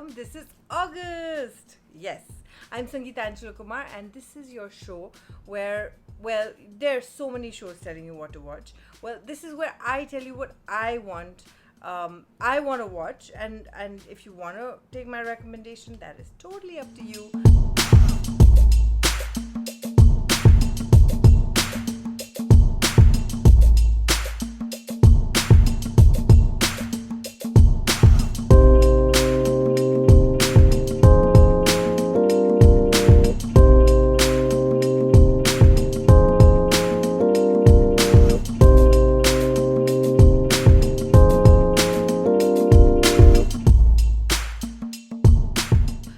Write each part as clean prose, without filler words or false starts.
welcome. This is August. Yes, I'm Sangeeta Angelo Kumar, and this is your show where, well, there's so many shows telling you what to watch. Well, this is where I tell you what I want. I want to watch, and if you want to take my recommendation, that is totally up to you.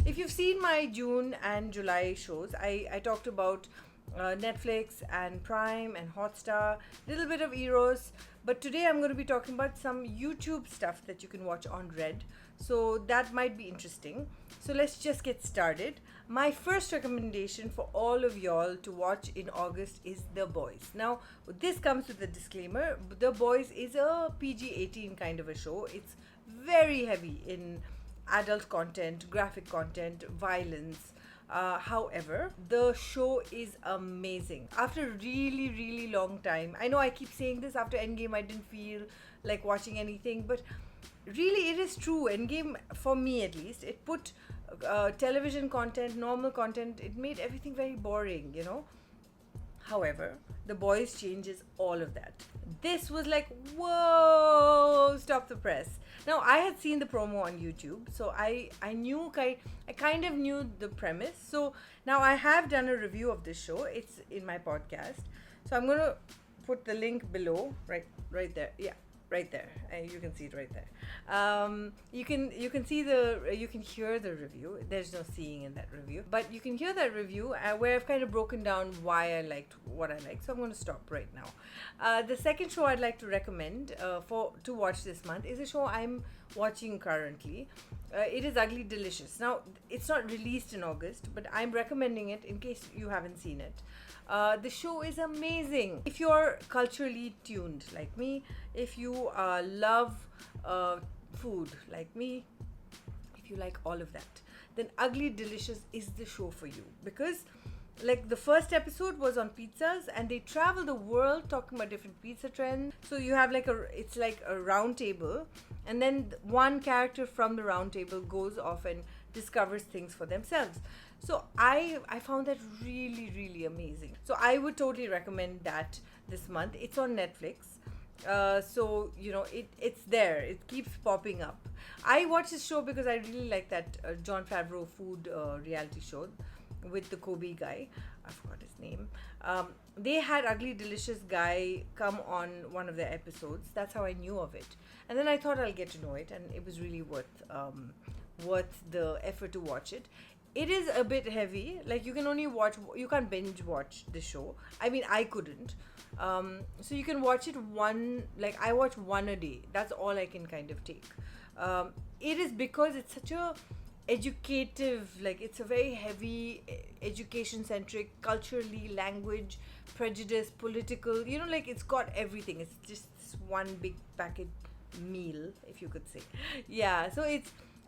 If you've seen my June and July shows, I talked about Netflix and Prime and Hotstar, little bit of Eros, but today I'm going to be talking about some YouTube stuff that you can watch on Red. So that might be interesting. So let's just get started. My first recommendation for all of y'all to watch in August is The Boys. Now, this comes with a disclaimer. The Boys is a PG-18 kind of a show. It's very heavy in adult content, graphic content, violence. However, the show is amazing. After a really, really long time, I know I keep saying this, after Endgame I didn't feel like watching anything, but really it is true. Endgame, for me at least, it put television content, normal content, it made everything very boring, you know. However, The Boys changes all of that. This was like, whoa, stop the press. Now, I had seen the promo on YouTube, so I kind of knew the premise. So now I have done a review of this show. It's in my podcast. So I'm going to put the link below, right there. Yeah, right there. You can see it right there. You can hear the review. There's no seeing in that review, but you can hear that review where I've kind of broken down why I liked what I liked. So I'm going to stop right now. The second show I'd like to recommend to watch this month is a show I'm watching currently. It is Ugly Delicious. Now, it's not released in August, but I'm recommending it in case you haven't seen it. The show is amazing. If you're culturally tuned like me, if you love food like me, if you like all of that, then Ugly Delicious is the show for you, because like the first episode was on pizzas and they travel the world talking about different pizza trends. So you have it's like a round table, and then one character from the round table goes off and discovers things for themselves. So I found that really, really amazing. So I would totally recommend that this month. It's on Netflix. So, you know, it's there. It keeps popping up. I watched this show because I really like that Jon Favreau food reality show with the Kobe guy. I forgot his name. They had Ugly Delicious guy come on one of their episodes. That's how I knew of it. And then I thought I'll get to know it, and it was really worth the effort to watch it. It is a bit heavy. Like, you can't binge watch the show. I mean, I couldn't. So you can watch it I watch one a day. That's all I can kind of take. It is because it's such a educative, like, it's a very heavy education centric, culturally, language, prejudice, political, you know, like, it's got everything. It's just this one big packet meal, if you could say. Yeah, so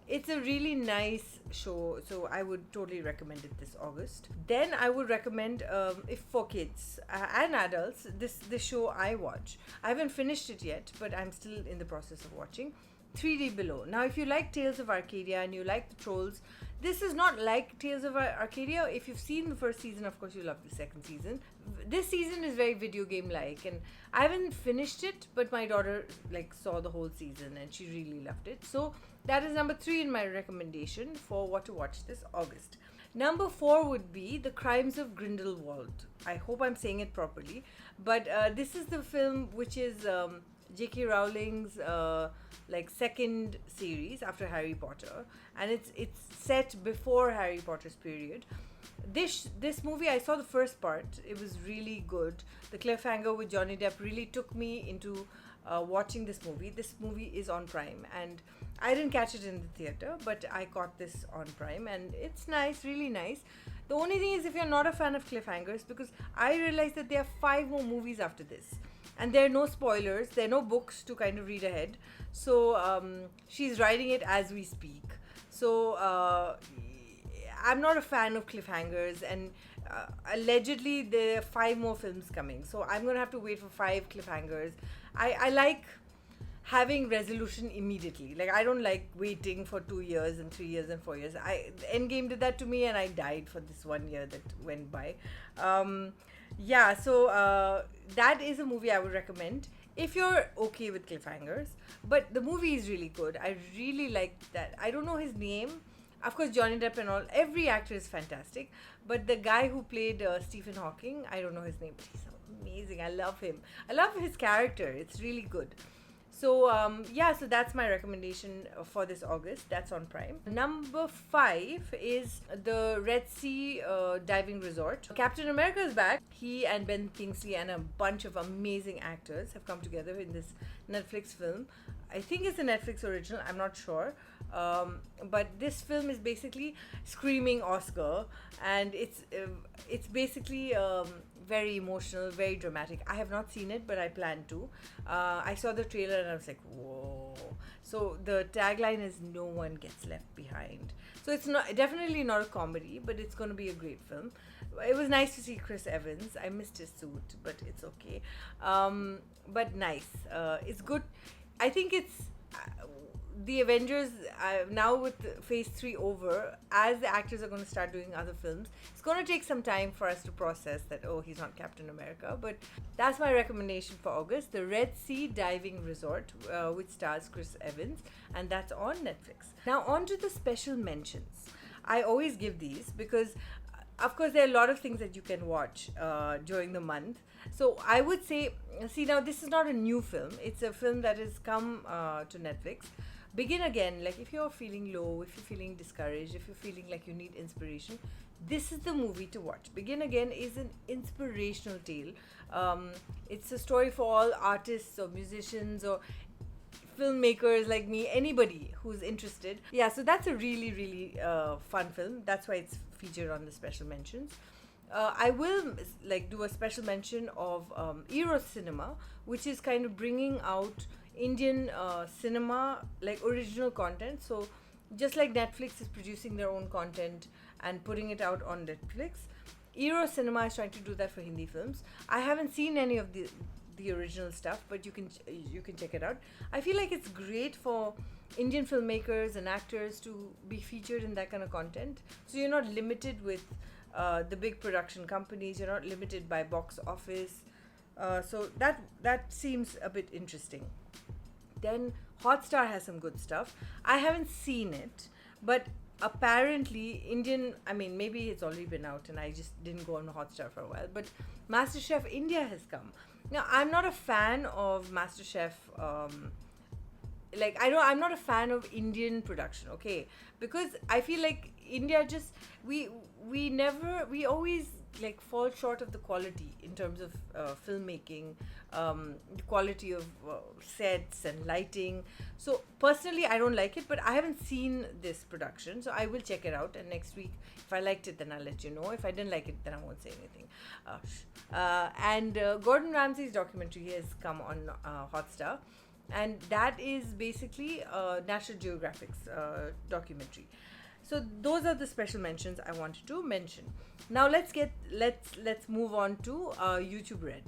it's a really nice show, so I would totally recommend it this August. Then I would recommend, if for kids and adults, this show I watch. I haven't finished it yet, but I'm still in the process of watching 3D Below. Now, if you like Tales of Arcadia and you like the trolls, this is not like Tales of Arcadia. If you've seen the first season, of course, you'll love the second season. This season is very video game-like, and I haven't finished it, but my daughter saw the whole season and she really loved it. So that is number 3 in my recommendation for what to watch this August. Number 4 would be The Crimes of Grindelwald. I hope I'm saying it properly, but this is the film which is J.K. Rowling's second series after Harry Potter, and it's set before Harry Potter's period. This movie, I saw the first part. It was really good. The cliffhanger with Johnny Depp really took me into watching this movie. This movie is on Prime, and I didn't catch it in the theater, but I caught this on Prime, and it's nice, really nice. The only thing is, if you're not a fan of cliffhangers, because I realized that there are 5 more movies after this, and there are no spoilers, there are no books to kind of read ahead. So she's writing it as we speak. So I'm not a fan of cliffhangers, and allegedly there are 5 more films coming. So I'm gonna have to wait for 5 cliffhangers. I like having resolution immediately. Like, I don't like waiting for 2 years and 3 years and 4 years. Endgame did that to me, and I died for this 1 year that went by. Yeah, so that is a movie I would recommend if you're okay with cliffhangers. But the movie is really good. I really like that. I don't know his name. Of course, Johnny Depp and all. Every actor is fantastic. But the guy who played Stephen Hawking, I don't know his name, but he's amazing. I love him. I love his character. It's really good. So yeah, so that's my recommendation for this August. That's on Prime. Number 5 is the Red Sea diving resort. Captain America is back. He and Ben Kingsley and a bunch of amazing actors have come together in this Netflix film. I think it's a Netflix original. I'm not sure. But this film is basically screaming Oscar, and it's basically very emotional, very dramatic. I have not seen it, but I plan to. I saw the trailer and I was like, whoa. So the tagline is "No one gets left behind." So it's definitely not a comedy, but it's going to be a great film. It was nice to see Chris Evans. I missed his suit, but it's okay. But nice. It's good. I think it's the Avengers, now with phase 3 over, as the actors are going to start doing other films, it's going to take some time for us to process that, oh, he's not Captain America. But that's my recommendation for August, the Red Sea Diving Resort, which stars Chris Evans, and that's on Netflix. Now on to the special mentions. I always give these because of course there are a lot of things that you can watch during the month. So I would say, see, now this is not a new film. It's a film that has come to Netflix. Begin Again, like if you're feeling low, if you're feeling discouraged, if you're feeling like you need inspiration, this is the movie to watch. Begin Again is an inspirational tale. It's a story for all artists or musicians or filmmakers like me, anybody who's interested. Yeah, so that's a really, really fun film. That's why it's featured on the special mentions. I will do a special mention of Eros Cinema, which is kind of bringing out Indian cinema, like original content. So just like Netflix is producing their own content and putting it out on Netflix, Eros Cinema is trying to do that for Hindi films. I haven't seen any of the original stuff, but you can check it out. I feel like it's great for Indian filmmakers and actors to be featured in that kind of content. So you're not limited with the big production companies. You're not limited by box office. So that seems a bit interesting. Then Hotstar has some good stuff. I haven't seen it, but apparently maybe it's already been out and I just didn't go on Hotstar for a while, but MasterChef India has come. Now I'm not a fan of MasterChef. I'm not a fan of Indian production, okay? Because I feel like India just we always fall short of the quality in terms of filmmaking, the quality of sets and lighting. So personally I don't like it, but I haven't seen this production, so I will check it out, and next week if I liked it then I'll let you know. If I didn't like it then I won't say anything. And Gordon Ramsay's documentary has come on Hotstar, and that is basically National Geographic's documentary. So those are the special mentions I wanted to mention. Now let's move on to YouTube Red.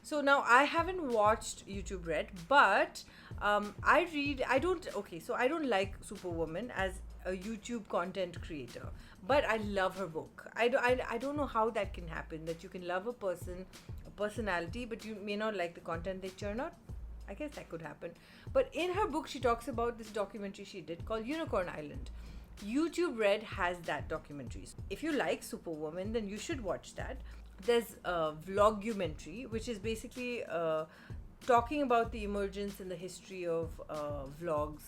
So now I haven't watched YouTube Red, but I don't like Superwoman as a YouTube content creator, but I love her book. I don't know how that can happen, that you can love a personality, but you may not like the content they churn out. I guess that could happen. But in her book, she talks about this documentary she did called Unicorn Island. YouTube Red has that documentary. If you like Superwoman, then you should watch that. There's a vlogumentary, which is basically talking about the emergence and the history of vlogs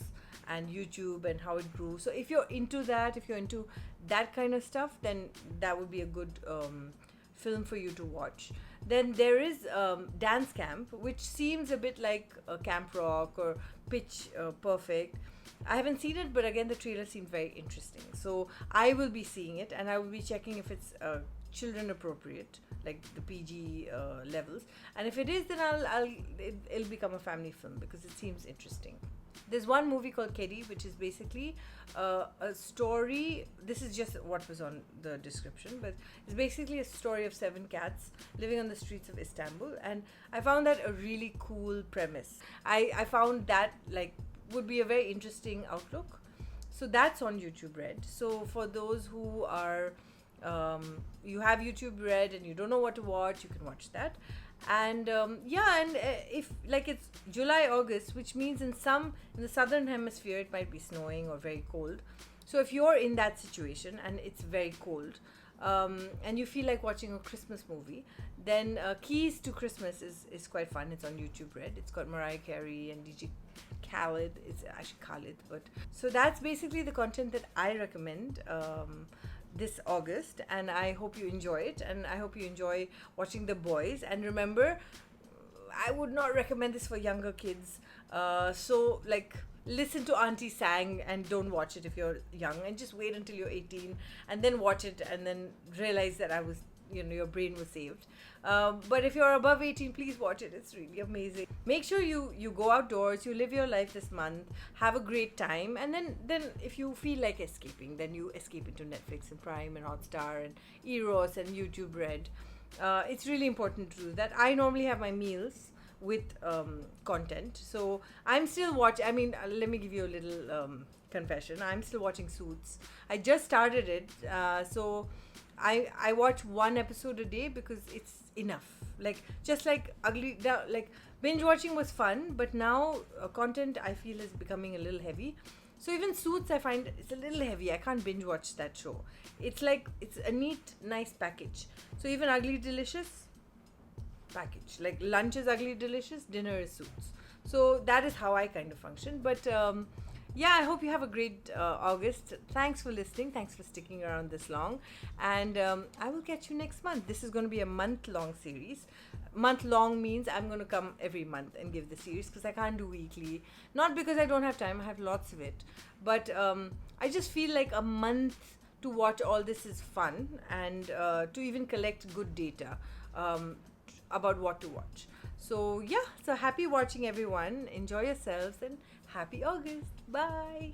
and YouTube and how it grew. So if you're into that kind of stuff, then that would be a good film for you to watch. Then there is Dance Camp, which seems a bit like Camp Rock or Pitch Perfect. I haven't seen it, but again the trailer seemed very interesting, so I will be seeing it, and I will be checking if it's children appropriate, like the PG levels, and if it is, then it'll become a family film because it seems interesting. There's one movie called Kedi, which is basically a story. This is just what was on the description, but it's basically a story of 7 cats living on the streets of Istanbul. And I found that a really cool premise. I found that like would be a very interesting outlook. So that's on YouTube Red. So for those who are you have YouTube Red and you don't know what to watch, you can watch that. And if like it's July, August, which means in the southern hemisphere it might be snowing or very cold. So if you're in that situation and it's very cold, and you feel like watching a Christmas movie, then Keys to Christmas is quite fun. It's on YouTube Red. It's got Mariah Carey and DJ Khaled. It's actually Khalid, but so that's basically the content that I recommend this August, and I hope you enjoy it, and I hope you enjoy watching The Boys. And remember, I would not recommend this for younger kids. So like listen to Auntie Sang and don't watch it if you're young, and just wait until you're 18 and then watch it and then realize that your brain was saved. But if you're above 18, please watch it. It's really amazing. Make sure you go outdoors, you live your life this month, have a great time, and then if you feel like escaping, then you escape into Netflix and Prime and Hotstar and Eros and YouTube Red. It's really important to do that. I normally have my meals with content, so I'm still watching. I mean, let me give you a little confession. I'm still watching Suits. I just started it, so I watch one episode a day because it's enough. Like just like binge watching was fun, but now content I feel is becoming a little heavy. So even Suits, I find it's a little heavy. I can't binge watch that show. It's like it's a neat, nice package. So even Ugly Delicious package, like lunch is Ugly Delicious, dinner is Suits. So that is how I kind of function. But I hope you have a great August. Thanks for listening. Thanks for sticking around this long. And I will catch you next month. This is going to be a month-long series. Month-long means I'm going to come every month and give the series because I can't do weekly. Not because I don't have time. I have lots of it. But I just feel like a month to watch all this is fun, and to even collect good data about what to watch. So happy watching, everyone. Enjoy yourselves and happy August. Bye.